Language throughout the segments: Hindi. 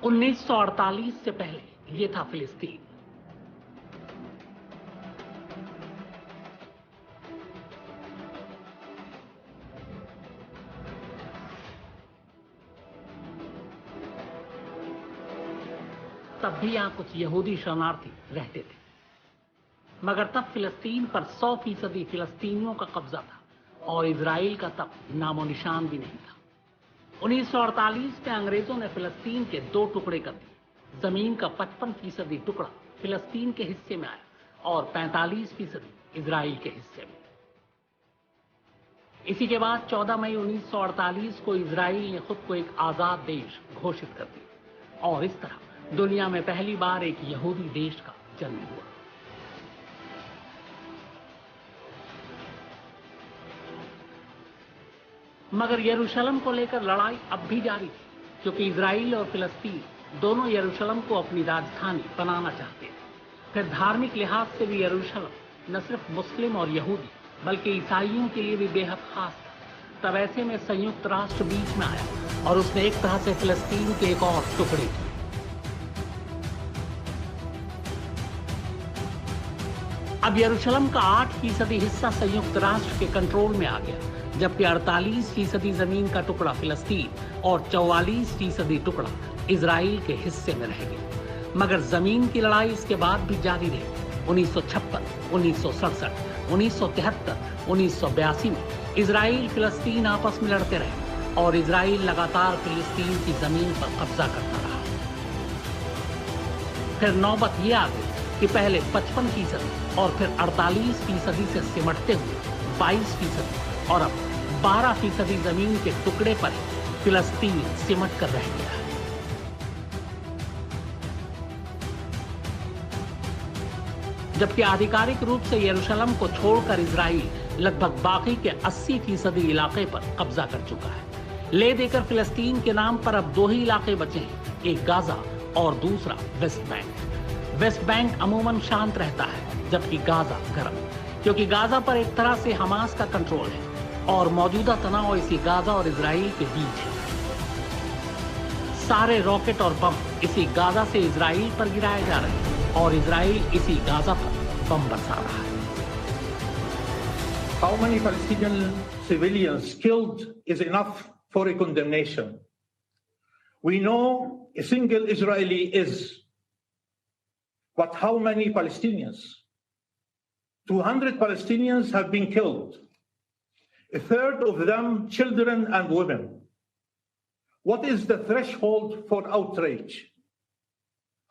1948 से पहले ये था फिलिस्तीन। तब भी यहां कुछ यहूदी शरणार्थी रहते थे, मगर तब फिलिस्तीन पर 100% फिलिस्तीनियों का कब्जा था और इजराइल का तब नामो निशान भी नहीं था। 1948 में अंग्रेजों ने फिलिस्तीन के 2 टुकड़े कर दिए। जमीन का 55% टुकड़ा फिलिस्तीन के हिस्से में आया और 45% इजराइल के हिस्से में। इसी के बाद 14 मई 1948 को इजराइल ने खुद को एक आजाद देश घोषित कर दिया और इस तरह दुनिया में पहली बार एक यहूदी देश का जन्म हुआ। मगर यरूशलेम को लेकर लड़ाई अब भी जारी थी, क्योंकि इजराइल और फिलिस्तीन दोनों यरूशलेम को अपनी राजधानी बनाना चाहते थे। फिर धार्मिक लिहाज से भी यरूशलेम न सिर्फ मुस्लिम और यहूदी बल्कि ईसाइयों के लिए भी बेहद खास था। तब ऐसे में संयुक्त राष्ट्र बीच में आया और उसने एक तरह से फिलिस्तीन के एक और टुकड़े किए। अब यरूशलेम का 8% हिस्सा संयुक्त राष्ट्र के कंट्रोल में आ गया, जबकि 48% जमीन का टुकड़ा फिलिस्तीन और 44% टुकड़ा इजराइल के हिस्से में रह गया। मगर जमीन की लड़ाई इसके बाद भी जारी रही। 1956, 1967, 1973, 1982 में इजराइल फिलिस्तीन आपस में लड़ते रहे और इजराइल लगातार फिलिस्तीन की जमीन पर कब्जा करता रहा। फिर नौबत यह आ गई कि पहले 55% और फिर 48% से सिमटते हुए 22% और अब 12% जमीन के टुकड़े पर फिलिस्तीन सिमट कर रह गया है। जबकि आधिकारिक रूप से यरूशलेम को छोड़कर इजराइल लगभग बाकी के 80% इलाके पर कब्जा कर चुका है। ले देकर फिलिस्तीन के नाम पर अब 2 ही इलाके बचे हैं, एक गाजा और दूसरा वेस्ट बैंक। वेस्ट बैंक अमूमन शांत रहता है, जबकि गाजा गर्म, क्योंकि गाजा पर एक तरह से हमास का कंट्रोल है और मौजूदा तनाव इसी गाजा और इजराइल के बीच है। सारे रॉकेट और बम इसी गाजा से इजराइल पर गिराए जा रहे हैं और इजराइल इसी गाजा पर बम बरसा रहा है। How many Palestinian civilians killed is enough for a condemnation. We know a single Israeli is, but how many Palestinians? 200 Palestinians have been killed. A third of them children and women. What is the threshold for outrage?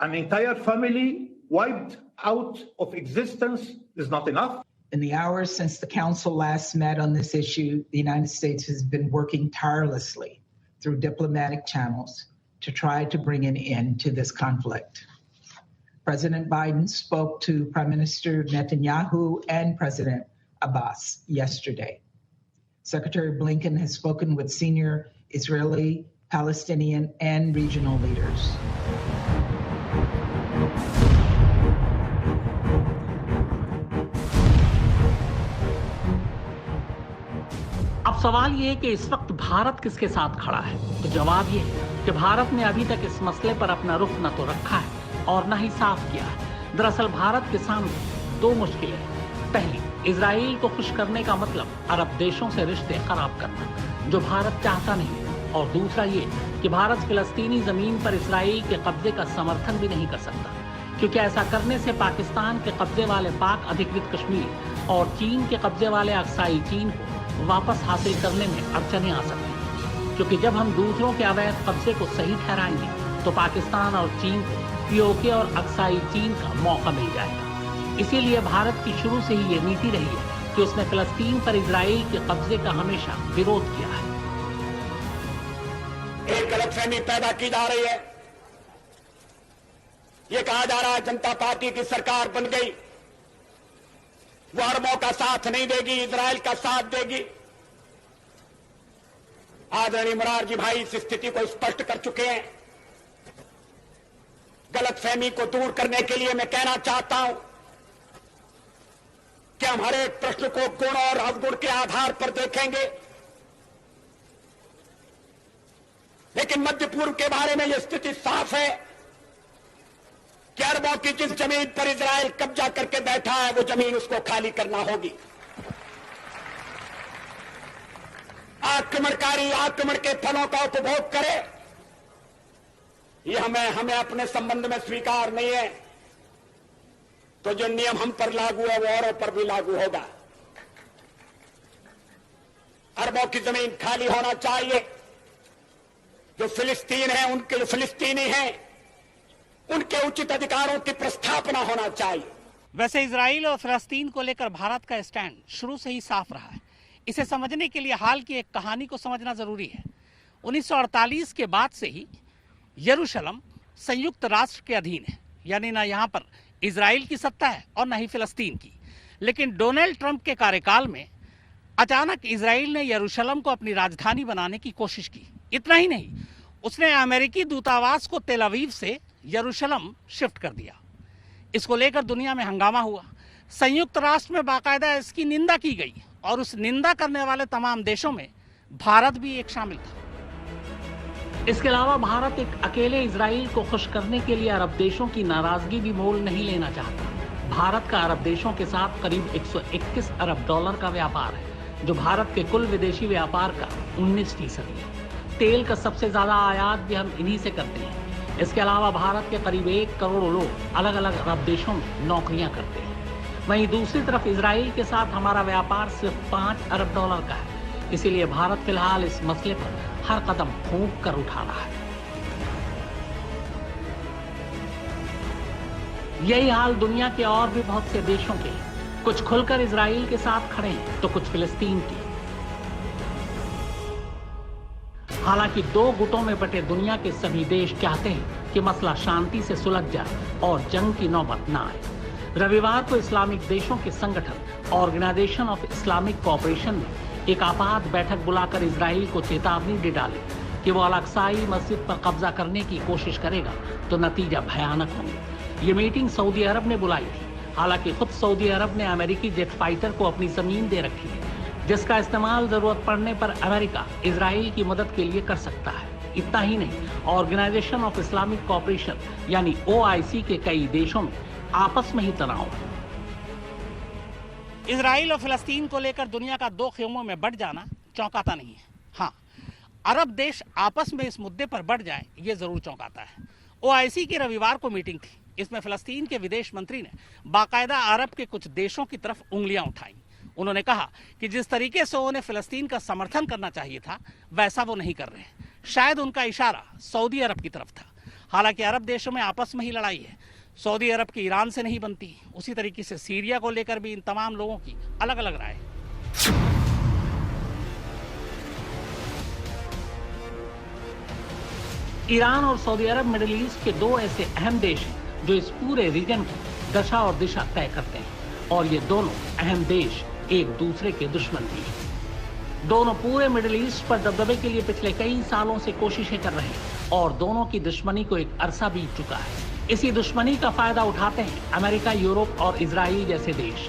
An entire family wiped out of existence is not enough. In the hours since the Council last met on this issue, the United States has been working tirelessly through diplomatic channels to try to bring an end to this conflict. President Biden spoke to Prime Minister Netanyahu and President Abbas yesterday. Secretary Blinken has spoken with senior Israeli, Palestinian, and regional leaders. अब सवाल ये है कि इस वक्त भारत किसके साथ खड़ा है? तो जवाब ये है कि भारत ने अभी तक इस मसले पर अपना रुख न तो रखा है और न ही साफ किया है। दरअसल भारत के सामने 2 मुश्किलें हैं। पहली, इजराइल को खुश करने का मतलब अरब देशों से रिश्ते खराब करना, जो भारत चाहता नहीं है, और दूसरा ये कि भारत फिलिस्तीनी जमीन पर इजराइल के कब्जे का समर्थन भी नहीं कर सकता, क्योंकि ऐसा करने से पाकिस्तान के कब्जे वाले पाक अधिकृत कश्मीर और चीन के कब्जे वाले अक्साई चीन को वापस हासिल करने में अड़चनें आ सकती हैं। क्योंकि जब हम दूसरों के अवैध कब्जे को सही ठहराएंगे तो पाकिस्तान और चीन को पीओके और अक्साई चीन का मौका मिल जाएगा। इसीलिए भारत की शुरू से ही ये नीति रही है कि उसने फिलिस्तीन पर इजराइल के कब्जे का हमेशा विरोध किया है। एक गलतफहमी पैदा की जा रही है। ये कहा जा रहा है जनता पार्टी की सरकार बन गई, वो अरबों का साथ नहीं देगी, इजराइल का साथ देगी। आदरणीय मोरारजी भाई इस स्थिति को स्पष्ट कर चुके हैं। गलतफहमी को दूर करने के लिए मैं कहना चाहता हूं कि हम हर एक प्रश्न को गुण और अवगुण के आधार पर देखेंगे। लेकिन मध्य पूर्व के बारे में यह स्थिति साफ है कि अरबों की जिस जमीन पर इजराइल कब्जा करके बैठा है वो जमीन उसको खाली करना होगी। आक्रमणकारी आक्रमण के फलों का उपभोग करे, यह हमें अपने संबंध में स्वीकार नहीं है। तो जो नियम हम पर लागू है वो औरों पर भी लागू होगा। अरबों की जमीन खाली होना चाहिए। जो फिलिस्तीन है, उनके जो फिलिस्तीनी हैं, उनके उचित अधिकारों की प्रस्थापना होना चाहिए। वैसे इजराइल और फिलिस्तीन को लेकर भारत का स्टैंड शुरू से ही साफ रहा है। इसे समझने के लिए हाल की एक कहानी को समझना जरूरी है। 1948 के बाद से ही यरूशलेम संयुक्त राष्ट्र के अधीन है, यानी ना यहाँ पर इजराइल की सत्ता है और न ही फिलिस्तीन की। लेकिन डोनाल्ड ट्रंप के कार्यकाल में अचानक इजराइल ने यरूशलेम को अपनी राजधानी बनाने की कोशिश की। इतना ही नहीं, उसने अमेरिकी दूतावास को तेल अवीव से यरूशलेम शिफ्ट कर दिया। इसको लेकर दुनिया में हंगामा हुआ। संयुक्त राष्ट्र में बाकायदा इसकी निंदा की गई और उस निंदा करने वाले तमाम देशों में भारत भी एक शामिल था। इसके अलावा भारत एक अकेले इजराइल को खुश करने के लिए अरब देशों की नाराजगी भी मोल नहीं लेना चाहता। भारत का अरब देशों के साथ करीब 121 अरब डॉलर का व्यापार है, जो भारत के कुल विदेशी व्यापार का 19% है। तेल का सबसे ज्यादा आयात भी हम इन्हीं से करते हैं। इसके अलावा भारत के करीब 1 करोड़ लोग अलग अलग अरब देशों में नौकरियां करते हैं। वहीं दूसरी तरफ इजराइल के साथ हमारा व्यापार सिर्फ 5 अरब डॉलर का है। इसीलिए भारत फिलहाल इस मसले पर हर कदम फूंक कर उठा रहा है। यही हाल दुनिया के और भी बहुत से देशों के, कुछ खुलकर इजराइल के साथ खड़े हैं तो कुछ फिलिस्तीन के। हालांकि दो गुटों में बटे दुनिया के सभी देश चाहते हैं कि मसला शांति से सुलझ जाए और जंग की नौबत न आए। रविवार को इस्लामिक देशों के संगठन ऑर्गेनाइजेशन ऑफ इस्लामिक कोऑपरेशन ने एक आपात बैठक बुलाकर इजराइल को चेतावनी दे डाली कि वो अल-अक्साई मस्जिद पर कब्जा करने की कोशिश करेगा तो नतीजा भयानक होंगे। ये मीटिंग सऊदी अरब ने बुलाई थी। हालांकि खुद सऊदी अरब ने अमेरिकी जेट फाइटर को अपनी जमीन दे रखी है, जिसका इस्तेमाल जरूरत पड़ने पर अमेरिका इजराइल की मदद के लिए कर सकता है। इतना ही नहीं, ऑर्गेनाइजेशन ऑफ इस्लामिक कोऑपरेशन यानी OIC के कई देशों में आपस में ही तनाव है। इजराइल और फिलिस्तीन को लेकर दुनिया का दो खेमों में बढ़ जाना चौंकाता नहीं है। हाँ, अरब देश आपस में इस मुद्दे पर बढ़ जाए, ये जरूर चौंकाता है। OIC की रविवार को मीटिंग थी। इसमें फिलिस्तीन के विदेश मंत्री ने बाकायदा अरब के कुछ देशों की तरफ उंगलियां उठाई। उन्होंने कहा कि जिस तरीके से उन्हें फिलिस्तीन का समर्थन करना चाहिए था, वैसा वो नहीं कर रहे। शायद उनका इशारा सऊदी अरब की तरफ था। हालांकि अरब देशों में आपस में ही लड़ाई है। सऊदी अरब की ईरान से नहीं बनती। उसी तरीके से सीरिया को लेकर भी इन तमाम लोगों की अलग अलग राय है। ईरान और सऊदी अरब मिडिल ईस्ट के दो ऐसे अहम देश हैं जो इस पूरे रीजन की दशा और दिशा तय करते हैं, और ये दोनों अहम देश एक दूसरे के दुश्मन भी हैं। दोनों पूरे मिडिल ईस्ट पर दबदबे के लिए पिछले कई सालों से कोशिशें कर रहे हैं और दोनों की दुश्मनी को एक अरसा बीत चुका है। इसी दुश्मनी का फायदा उठाते हैं अमेरिका, यूरोप और इजराइल जैसे देश।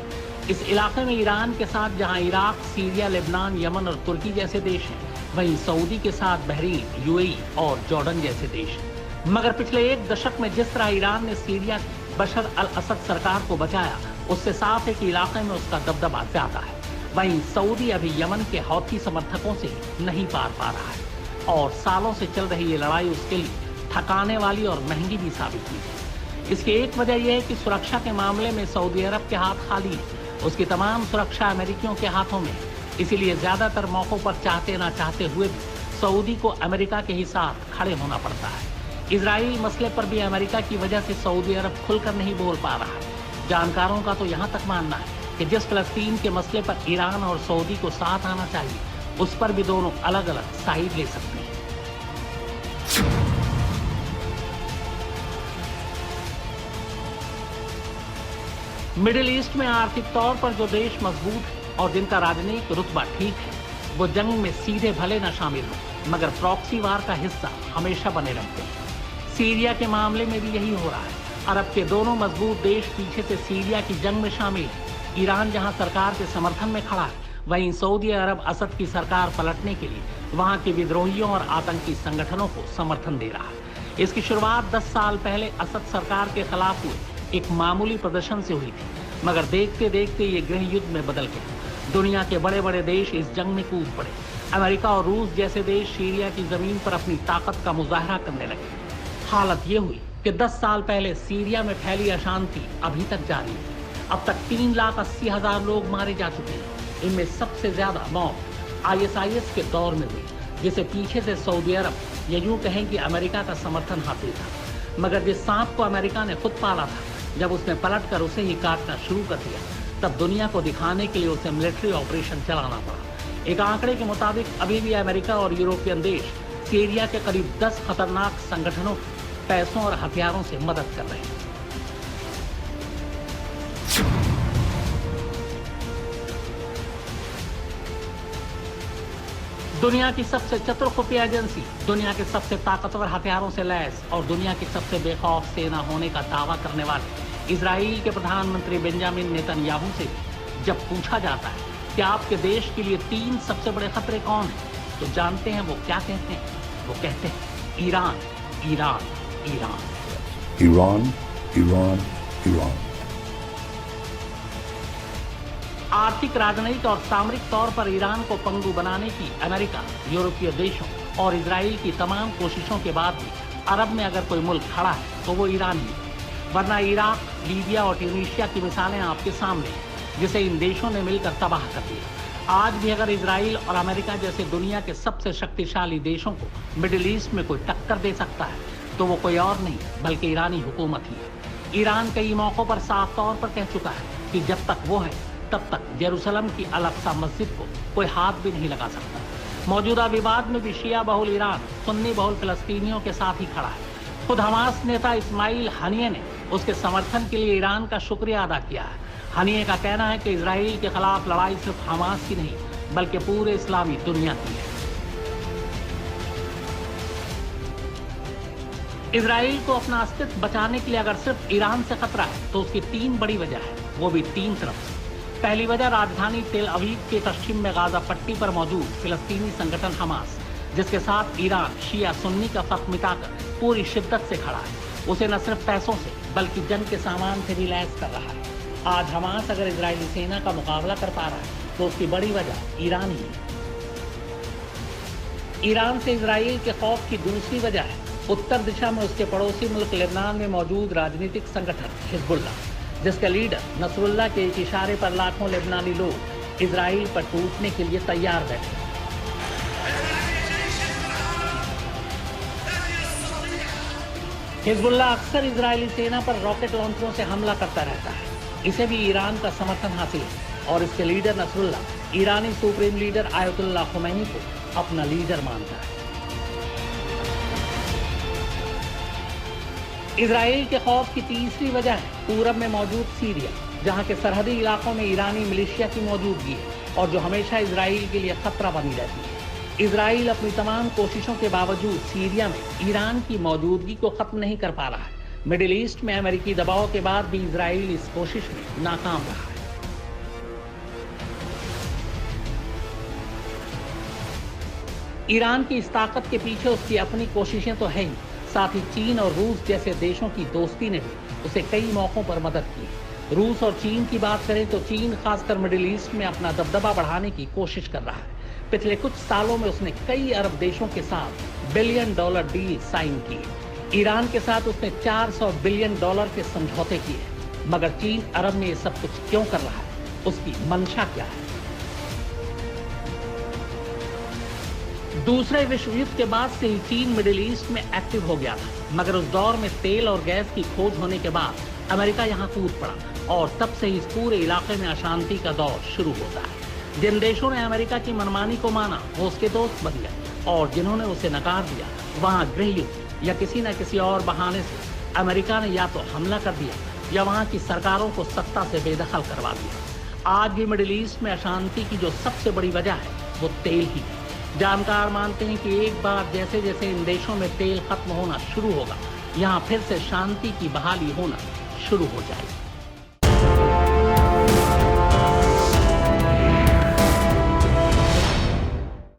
इस इलाके में ईरान के साथ जहां इराक, सीरिया, लेबनान, यमन और तुर्की जैसे देश हैं, वहीं सऊदी के साथ बहरीन, UAE और जॉर्डन जैसे देश हैं। मगर पिछले एक दशक में जिस तरह ईरान ने सीरिया की बशर अल असद सरकार को बचाया, उससे साफ है कि इलाके में उसका दबदबा ज्यादा है। वहीं सऊदी अभी यमन के हौथी समर्थकों से नहीं पार पा रहा है और सालों से चल रही ये लड़ाई उसके लिए थकाने वाली और महंगी भी साबित हुई है। इसकी एक वजह यह है कि सुरक्षा के मामले में सऊदी अरब के हाथ खाली है। उसकी तमाम सुरक्षा अमेरिकियों के हाथों में है। इसीलिए ज्यादातर मौकों पर चाहते ना चाहते हुए भी सऊदी को अमेरिका के ही साथ खड़े होना पड़ता है। इजराइल मसले पर भी अमेरिका की वजह से सऊदी अरब खुलकर नहीं बोल पा रहा है। जानकारों का तो यहाँ तक मानना है कि जिस फिलिस्तीन के मसले पर ईरान और सऊदी को साथ आना चाहिए, उस पर भी दोनों अलग अलग साइड ले सकते हैं। मिडिल ईस्ट में आर्थिक तौर पर जो देश मजबूत है और जिनका राजनीतिक रुतबा ठीक है, वो जंग में सीधे भले न शामिल हो, मगर प्रॉक्सी वार का हिस्सा हमेशा बने रहते हैं। सीरिया के मामले में भी यही हो रहा है। अरब के दोनों मजबूत देश पीछे से सीरिया की जंग में शामिल है। ईरान जहां सरकार के समर्थन में खड़ा है, वहीं सऊदी अरब असद की सरकार पलटने के लिए वहां के विद्रोहियों और आतंकी संगठनों को समर्थन दे रहा है। इसकी शुरुआत 10 साल पहले असद सरकार के खिलाफ हुए एक मामूली प्रदर्शन से हुई थी, मगर देखते देखते ये गृह युद्ध में बदल गया। दुनिया के बड़े बड़े देश इस जंग में कूद पड़े। अमेरिका और रूस जैसे देश सीरिया की जमीन पर अपनी ताकत का मुजाहरा करने लगे। हालत ये हुई कि 10 साल पहले सीरिया में फैली अशांति अभी तक जारी है। अब तक 3,80,000 लोग मारे जा चुके हैं। इनमें सबसे ज्यादा मौत ISIS के दौर में हुई, जिसे पीछे से सऊदी अरब या यूं कहें कि अमेरिका का समर्थन हासिल था। मगर जिस सांप को अमेरिका ने खुद पाला था, जब उसने पलटकर उसे ही काटना शुरू कर दिया, तब दुनिया को दिखाने के लिए उसे मिलिट्री ऑपरेशन चलाना पड़ा। एक आंकड़े के मुताबिक अभी भी अमेरिका और यूरोपियन देश सीरिया के करीब 10 खतरनाक संगठनों को पैसों और हथियारों से मदद कर रहे हैं। दुनिया की सबसे चतुर खुफिया एजेंसी, दुनिया के सबसे ताकतवर हथियारों से लैस और दुनिया की सबसे बेखौफ सेना होने का दावा करने वाले इजराइल के प्रधानमंत्री बेंजामिन नेतन्याहू से जब पूछा जाता है कि आपके देश के लिए 3 सबसे बड़े खतरे कौन हैं, तो जानते हैं वो क्या कहते हैं? वो कहते हैं Iran, Iran, Iran, Iran, Iran, Iran. आर्थिक, राजनयिक और सामरिक तौर पर ईरान को पंगु बनाने की अमेरिका, यूरोपीय देशों और इजराइल की तमाम कोशिशों के बाद भी अरब में अगर कोई मुल्क खड़ा है तो वो ईरान ही है। वरना इराक, लीबिया और ट्यूनीशिया की मिसालें आपके सामने हैं, जिसे इन देशों ने मिलकर तबाह कर दिया। आज भी अगर इजराइल और अमेरिका जैसे दुनिया के सबसे शक्तिशाली देशों को मिडिल ईस्ट में कोई टक्कर दे सकता है, तो वो कोई और नहीं बल्कि ईरानी हुकूमत ही है। ईरान कई मौकों पर साफ तौर पर कह चुका है कि जब तक वो है तब तक जेरूसलम की अल-अक्सा मस्जिद को कोई हाथ भी नहीं लगा सकता। मौजूदा विवाद में भी शिया बहुल ईरान सुन्नी बहुल फिलिस्तीनियों के साथ ही खड़ा है। खुद हमास नेता इस्माइल हनिये ने उसके समर्थन के लिए ईरान का शुक्रिया अदा किया है। हनिये का कहना है कि इजराइल के खिलाफ लड़ाई सिर्फ हमास की नहीं बल्कि पूरे इस्लामी दुनिया की है। इजराइल को अपना अस्तित्व बचाने के लिए अगर सिर्फ ईरान से खतरा है तो उसकी 3 बड़ी वजह है, वो भी 3 तरफ से। पहली वजह राजधानी तेल अवीव के पश्चिम में गाजा पट्टी पर मौजूद फिलिस्तीनी संगठन हमास, जिसके साथ ईरान शिया सुन्नी का फर्क मिटाकर पूरी शिद्दत से खड़ा है। उसे न सिर्फ पैसों से बल्कि जंग के सामान से भी लैस कर रहा है। आज हमास अगर इजरायली सेना का मुकाबला कर पा रहा है तो उसकी बड़ी वजह ईरान ही है। ईरान से इजराइल के खौफ की दूसरी वजह है उत्तर दिशा में उसके पड़ोसी मुल्क लेबनान में मौजूद राजनीतिक संगठन हिजबुल्लाह, जिसका लीडर नसरुल्लाह के एक इशारे पर लाखों लेबनानी लोग इजराइल पर टूटने के लिए तैयार बैठे। हिजबुल्लाह अक्सर इजरायली सेना पर रॉकेट लॉन्चरों से हमला करता रहता है। इसे भी ईरान का समर्थन हासिल है और इसके लीडर नसरुल्लाह ईरानी सुप्रीम लीडर आयतुल्लाह खुमैनी को अपना लीडर मानता है। इजराइल के खौफ की तीसरी वजह है पूरब में मौजूद सीरिया, जहां के सरहदी इलाकों में ईरानी मिलिशिया की मौजूदगी है और जो हमेशा इजराइल के लिए खतरा बनी रहती है। इजराइल अपनी तमाम कोशिशों के बावजूद सीरिया में ईरान की मौजूदगी को खत्म नहीं कर पा रहा है। मिडिल ईस्ट में अमेरिकी दबाव के बाद भी इजराइल इस कोशिश में नाकाम रहा है। ईरान की इस ताकत के पीछे उसकी अपनी कोशिशें तो है ही, साथ ही चीन और रूस जैसे देशों की दोस्ती ने भी उसे कई मौकों पर मदद की। रूस और चीन की बात करें तो चीन खासकर मिडिल ईस्ट में अपना दबदबा बढ़ाने की कोशिश कर रहा है। पिछले कुछ सालों में उसने कई अरब देशों के साथ $1 बिलियन डील साइन किए। ईरान के साथ उसने $400 बिलियन के समझौते किए। मगर चीन अरब में ये सब कुछ क्यों कर रहा है, उसकी मंशा क्या है? दूसरे विश्व युद्ध के बाद से ही चीन मिडिल ईस्ट में एक्टिव हो गया था, मगर उस दौर में तेल और गैस की खोज होने के बाद अमेरिका यहाँ कूद पड़ा और तब से ही इस पूरे इलाके में अशांति का दौर शुरू होता है। जिन देशों ने अमेरिका की मनमानी को माना वो उसके दोस्त बन गए और जिन्होंने उसे नकार दिया वहां गृह युद्ध या किसी न किसी और बहाने से अमेरिका ने या तो हमला कर दिया या वहां की सरकारों को सत्ता से बेदखल करवा दिया। आज भी मिडिल ईस्ट में अशांति की जो सबसे बड़ी वजह है वो तेल ही है। जानकार मानते हैं कि एक बार जैसे जैसे इन देशों में तेल खत्म होना शुरू होगा, यहाँ फिर से शांति की बहाली होना शुरू हो जाएगी।